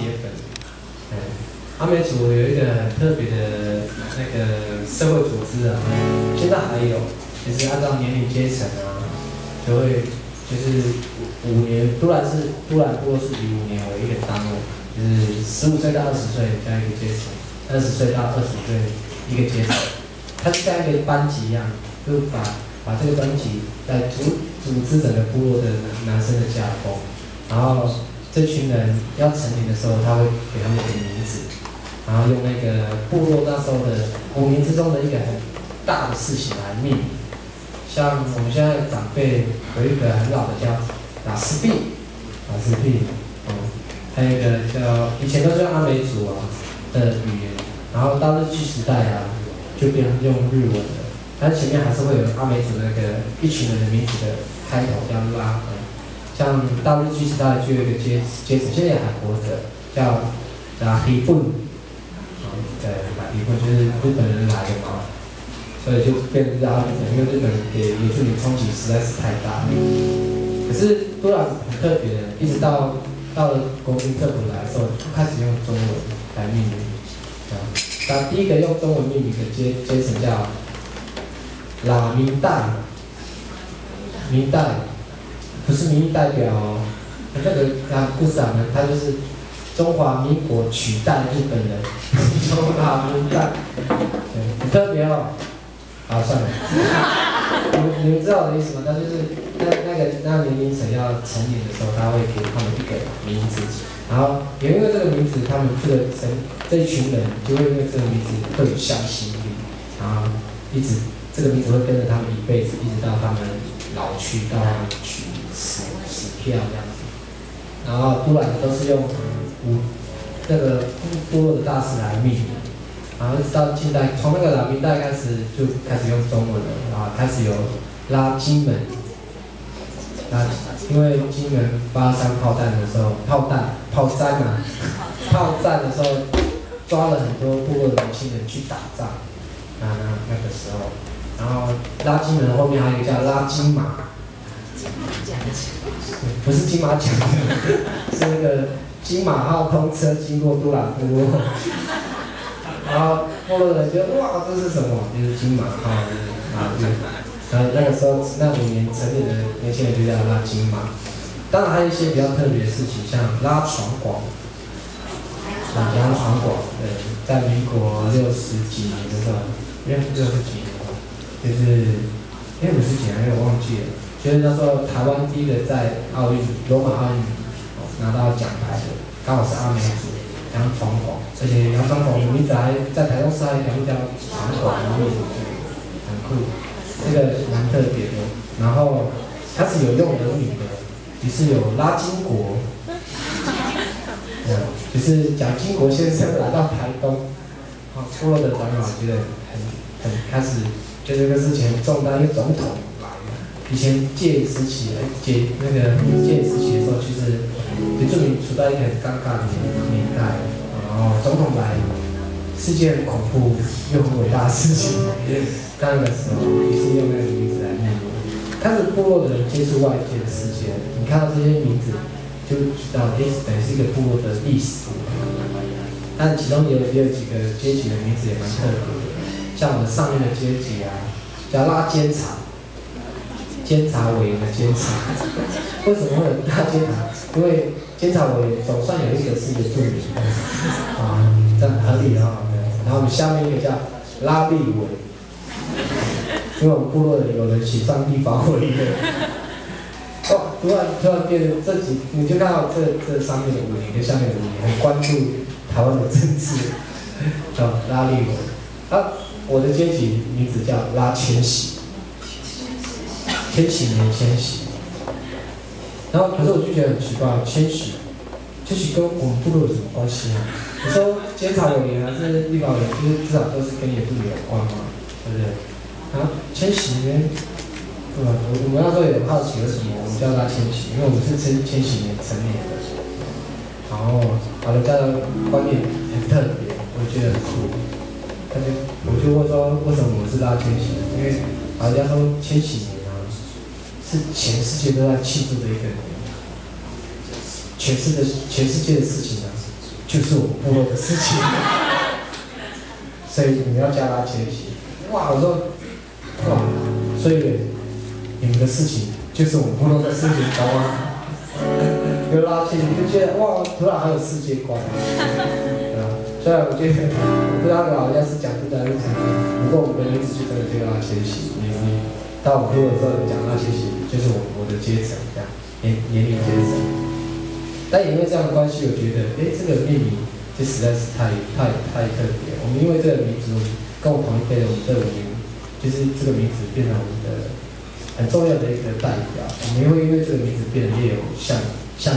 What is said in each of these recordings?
铁粉。阿美族有一个很特别的那个社会组织啊，现在还有，就是按照年龄阶层啊，就会就是五年，都兰部落是以5年为一个单位，就是15岁到20岁这样一个阶层，20岁到25岁一个阶层，它是像一个班级一样，就把这个班级来组织整个部落的男生的架构，然后这群人要成年的时候，他会给他们一个名字。然后用那个部落那时候的5年之中的一个很大的事情来命名，像我们现在长辈有一个很老的叫拉斯币，还有一个叫以前都是用阿美族啊的语言，然后到日据时代啊就变成用日文了，但前面还是会有阿美族那个一群人的名字的开头叫拉，像到日据时代就有一个阶层，现在也还活着，叫拉黑bun拉比混就是日本人来的嘛，所以就变成拉比混，因为日本人给原住民冲击实在是太大了。可是都兰很特别的，一直到了国民政府来的时候，开始用中文来命名。那第一个用中文命名的阶层叫拉明代，明代不是民意代表哦，那个故事啊，它就是。中华民国取代日本人，中华民代，很特别哦。好，算了，你们知道我的意思吗？那就是那年龄层要成年的时候，他会给他们一个名字，然后也因为这个名字，他们这一群人就会因为这个名字会有向心力，然后一直这个名字会跟着他们一辈子，一直到他们老去，到他们死掉这样子。然后都兰都是用那个部落的大师来命名，然后直到近代，从那个拉明代开始就开始用中文了，然后开始有拉金门，因为金门83炮战的时候，炮战的时候抓了很多部落的年轻人去打仗，那个时候，然后拉金门后面还有一个叫拉金马。不是金马奖，是那个金马号通车经过都兰部落，然后部落人觉得哇，这是什么？就是金马号然后那个时候那5年成年的年轻人就叫拉金马。当然还有一些比较特别的事情，像拉船广，对，在民国60几年的时候，因为60几年吧，就是因为50几年，因为我忘记了。就是那时候台湾第一个在罗马奥运拿到奖牌的，刚好是阿美族杨传广，而且杨传广的名字还在台中市还有一条传广的名字，很酷，这个蛮特别的。然后开始有用人语的，于是有拉金国，就是蒋经国先生来到台东，部落的长老觉得很开始觉得这个事情很重大，因为总统。以前戒严时期的时候，其实原住民处在一个很尴尬的年代，然后总统来是件很恐怖又很伟大的事情。那个时候，于是用那个名字来命名。开始部落的人接触外界的世界，你看到这些名字，就知道，等于是一个部落的历史。但其中也有几个阶级的名字也蛮特别的，像我们上面的阶级啊，叫拉监察。监察委员的监察，为什么会有大监察？因为监察委员总算有一个是原住民，这样合理啊。然后我们下面一个叫拉立委，因为我们部落的有人写上立法委员。突然变成这几，你就看到这上面的5年跟下面的5年很关注台湾的政治，拉立委。我的阶级名字叫拉千禧。千禧年迁徙，然后可是我就觉得很奇怪，迁徙跟我们部落有什么关系啊？你说监察委员还是立法委员，就是至少都是跟原住民有关嘛，对不对？然后迁徙呢，我们那时候有好奇为什么我们叫他迁徙，因为我们是迁徙年成年的，然后老人家的观念很特别，我觉得很酷。我就问说为什么我们是拉迁徙？因为老人家说迁徙年。是全世界都在庆祝的一个，全世界的事情啊，就是我们部落的事情，所以你们要加拉迁徙。哇，我说，哇，所以你们的事情就是我们部落的事情，懂吗？有拉迁徙就觉得哇，突然好有世界观，对吧？虽然我觉得我不知道老人家是讲不讲是讲，不过我们的名字就真的叫拉迁徙。你到我部落的时候，你讲拉迁徙，就是我的阶层这样，年龄阶层。但也因为这样的关系，我觉得，这个命名就实在是太特别。我们因为这个名字，跟我同一辈的，我们这个名，就是这个名字变成我们的很重要的一个代表。我们也会因为这个名字变得越有向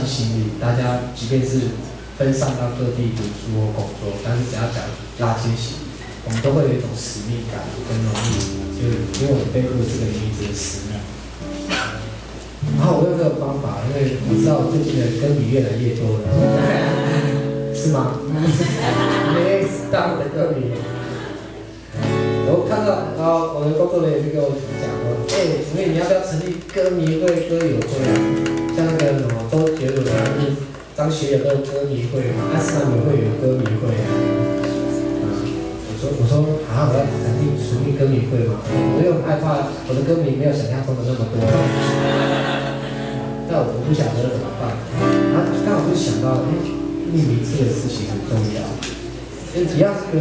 心力。大家即便是分散到各地读书或工作，但是只要讲拉迁徙，我们都会有一种使命感跟荣誉，就是因为我们背负这个名字的使命。然后我用这个方法，因为我知道最近的歌迷越来越多了，是吗？没知道的歌迷，我看到，然后我的工作人员就跟我讲说，所以你要不要成立歌迷会、歌友会啊？像那个什么周杰伦啊，张学友都有歌迷会嘛，阿斯纳米会有歌迷会啊。我说啊，我要成立歌迷会嘛，我又很害怕我的歌迷没有想象中的那么多。但我不晓得怎么办，然后刚好就想到，命名这个事情很重要。一样是歌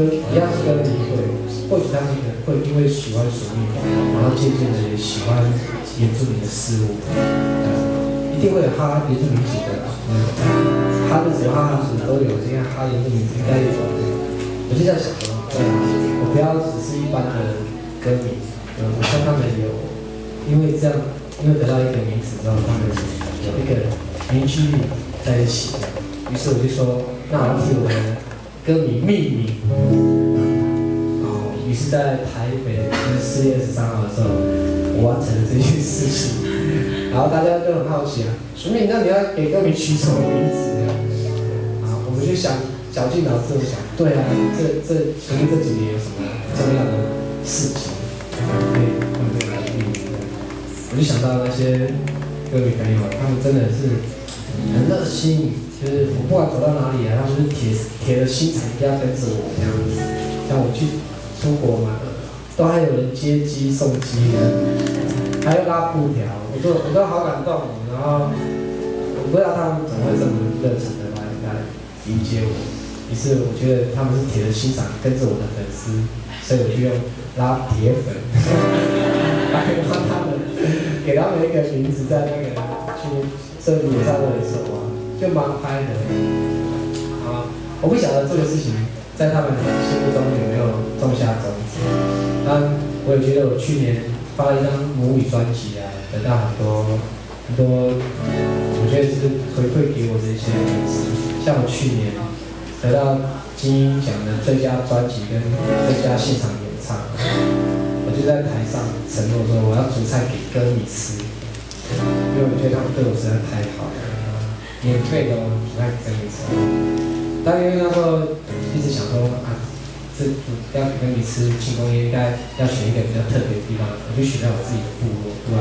迷会，或许他们会因为喜欢属命，然后渐渐的也喜欢原住民的事物，一定会有哈原住民族的啦，哈日族、哈族都有，这样哈原住民应该有。我就在想说，我不要只是一般的歌迷，我希望他们有，因为这样。因为得到一个名词之后，他们有一个凝聚力在一起。于是我就说，那我要替我的歌迷命名。于是，在台北就是4月23号的时候，我完成了这件事情。然后大家都很好奇啊，淑敏，那你要给歌迷取什么名字啊？我们就想绞尽脑汁，想，对啊，淑敏这几年有什么重要的事情可以用这个来命名？我就想到那些歌迷朋友，他们真的是很热心，就是我不管走到哪里啊，他们是铁的心肠一定要跟着我这样子。像我去出国嘛，都还有人接机送机的，还有拉布条，我都好感动。然后我不知道他们怎么会这么热忱的来迎接我。于是我觉得他们是铁的心肠，跟着我的粉丝，所以我就用拉铁粉来帮他们。给他们一个名字，在那个去设计演唱会的时候啊，就蛮嗨的。我不晓得这个事情在他们心目中有没有种下种子。但我也觉得我去年发了一张母语专辑啊，得到很多，我觉得是回馈给我的一些粉丝。像我去年得到金鹰奖的最佳专辑跟最佳现场演唱。我就在台上承诺说，我要煮菜给歌迷吃，因为我觉得他们对我实在太好了，免费的煮菜给歌迷吃。但因为那时候一直想说这要给歌迷吃庆功宴，应该要选一个比较特别的地方，我就选在我自己的部落，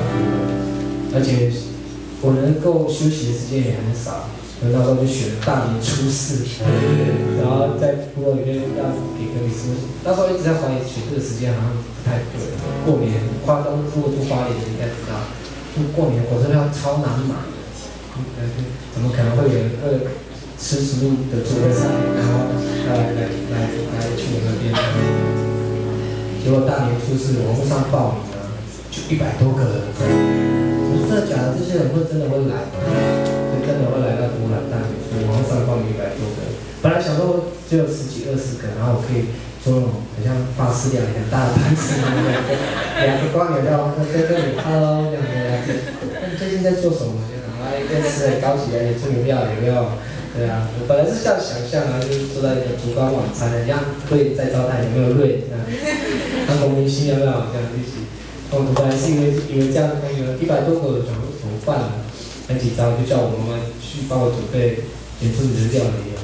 而且我能够休息的时间也很少。那时候就选了大年初4，然后在部落里面要给歌迷吃。那时候一直在怀疑选这个时间好像不太对。过年花东部落住花莲的应该知道，过年火车票超难买，怎么可能会有人吃食物的主菜，然后来去我那边？结果大年初4网络上报名啊，就100多个人。我说真的假的？这些人真的会来吗？真的会来到都兰大年初，网上报名100多个。本来想说只有10几20个，然后我可以做那种很像法式料理很大的盘子，两个光牛料跟你 hello 这样子。你最近在做什么？在吃很高级的原住民料理有没有？对啊，我本来是这样想象啊，就是坐在一个烛光晚餐一样，瑞在招待有没有瑞？韩国明星有没有这样一起？我本来是以为这样可以了，100多个怎么办呢？很紧张，就叫我妈妈去帮我准备原住民的料理啊。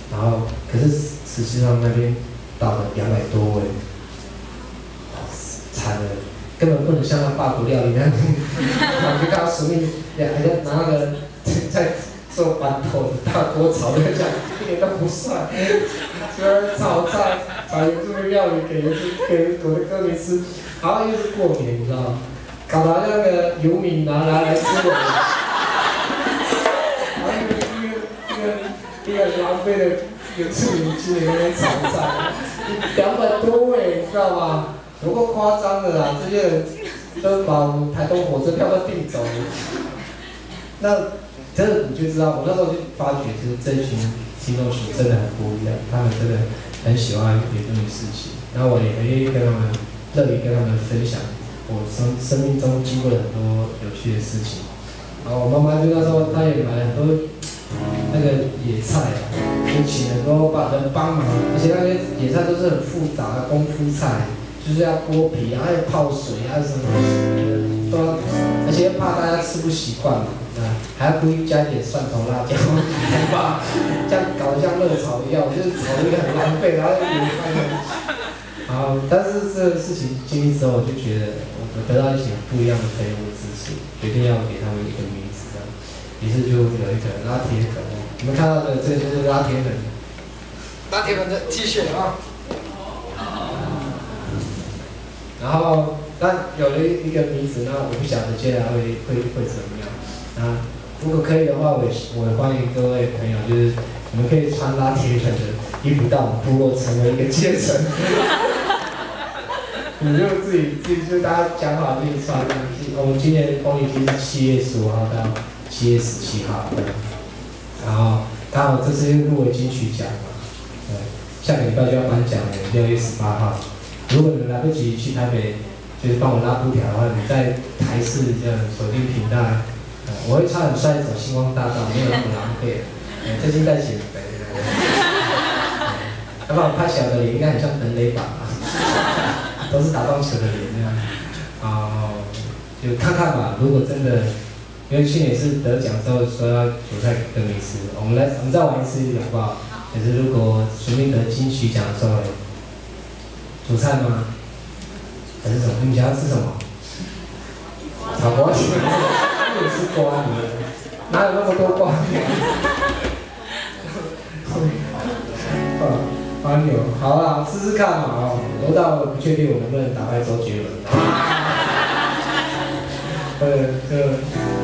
然后，可是实际上那边到了200多位，惨了，根本不能像那法国料理那样，我就看到署名，还在拿那个在做馒头的大锅炒的这样，点都不帅，就是炒菜，炒原住民料理给我的歌迷吃，然后又是过年，你知道吗？搞到那个游民拿来吃我，然后一个狼狈的原住民青年在那边炒菜，200多位，你知道吗？有够夸张的啦，这些人都把我们台东火车票都订走了。那真的你就知道，我那时候就发觉，就是这群听众群真的很不一样，他们真的很喜欢原住民事情，然后我也乐意跟他们分享我生命中经过了很多有趣的事情。然后我妈妈就那时候她也买了很多那个野菜啊，就请很多人帮忙，而且那些野菜都是很复杂的功夫菜，就是要剥皮啊，还有泡水啊什么，都要，而且怕大家吃不习惯嘛。还要故意加一点蒜头、辣椒，还把这样搞得像热炒一样，就是炒一个很狼狈，然后但是这个事情经历之后，我就觉得我得到一些不一样的朋友的支持，决定要给他们一个名字，这样，于是就有一个拉铁粉，你们看到的这个就是拉铁粉的 T 恤啊。然后，但有了一个名字，那我不晓得接下来会怎么样。那如果可以的话，我欢迎各位朋友，就是你们可以穿拉铁粉的衣服到我们部落，成为一个阶层。你就自己就大家讲好自己穿。我们今年公益期是7月15号到7月17号，然后刚好这次又入围金曲奖嘛，对，下个礼拜就要颁奖了，6月18号。如果你们来不及去台北，就是帮我拉布条的话，你在台视这样锁定频道。我会穿很帅走星光大道，没有那么狼狈。最近在减肥，要不然我拍小的脸应该很像本垒板吧，都是打棒球的脸这样。就看看吧。如果真的，因为去年是得奖之后说要韭菜跟美食，我们再玩一次好不好？可是如果随便得金曲奖的时候，煮菜吗？还是什么？你们想要吃什么？炒瓜子。又是瓜牛，哪有那么多瓜牛？瓜牛，好啦，试试看嘛楼道我不确定我能不能打败周杰伦。这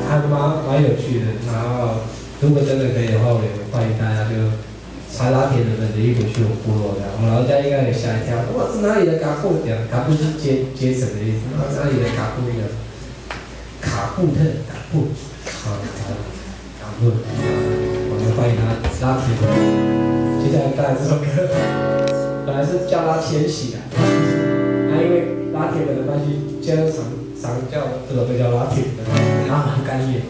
还蛮有趣的。然后，如果真的可以的话，我也欢迎大家就穿拉铁的衣服去我部落的。我们老家应该也吓一跳，哇，是哪里的卡布的？卡布是阶层的意思，哪里的卡布的？卡布，我们欢迎他拉铁。接下来带来这首歌，本来是叫他千禧的，因为拉铁的关系，现在常叫这首歌叫拉铁的，然后很干练。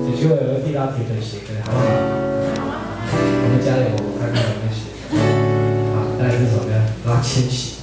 有机会我会替拉铁的写歌，好不好？我们加油，我看看有没有写。好，带来这首歌拉千禧。